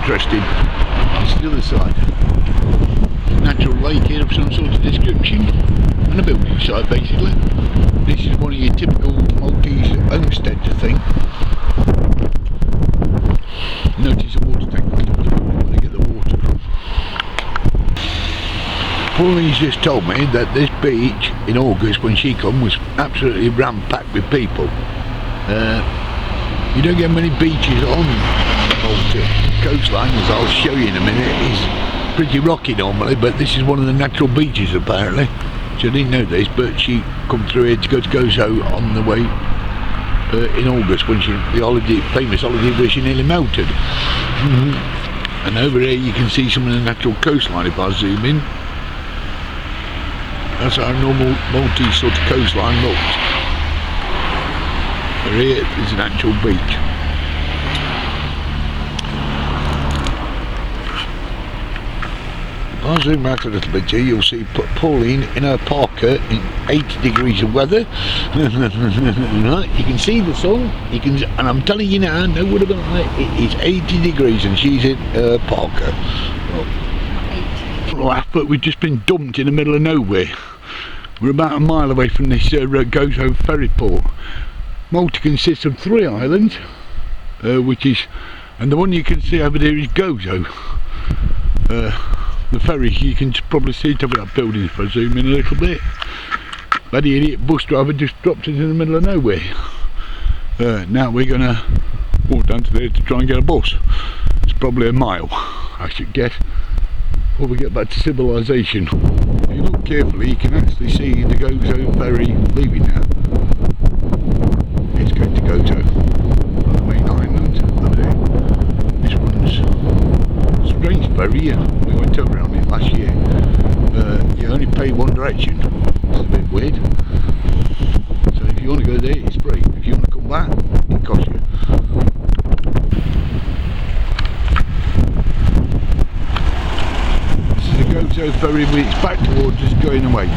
interesting. It's the other side. Natural lake here of some sort of description, and a building site basically. This is one of your typical Maltese homesteads, I think. Notice a water tank on top of the building where they get the water from. Pauline's just told me that this beach in August when she come was absolutely ram-packed with people. You don't get many beaches on Malta coastline, as I'll show you in a minute. It's pretty rocky normally, but this is one of the natural beaches apparently. She didn't know this, but she come through here to go to Gozo on the way in August when the famous holiday where she nearly melted. And over here you can see some of the natural coastline if I zoom in. That's how a normal Maltese sort of coastline looks. But here is an actual beach. If I zoom out a little bit here, you'll see Pauline in her parka in 80 degrees of weather. Right, you can see the sun, and I'm telling you now, no would have been like it is 80 degrees and she's in her parka. But we've just been dumped in the middle of nowhere. We're about a mile away from this Gozo ferry port. Malta consists of 3 islands, and the one you can see over there is Gozo. The ferry, you can probably see it over that building if I zoom in a little bit. But the idiot bus driver just dropped us in the middle of nowhere. Now we're going to walk down to there to try and get a bus. It's probably a mile, I should guess, before we get back to civilization. If you look carefully, you can actually see the Gozo ferry leaving now. It's going to Gozo, on the main island over there. This one's a strange ferry, yeah. We went over on it last year. You only pay one direction. It's a bit weird. So if you want to go there, it's free. If you want to come back, it costs you. This is a Gozo ferry, but it's back towards us going away.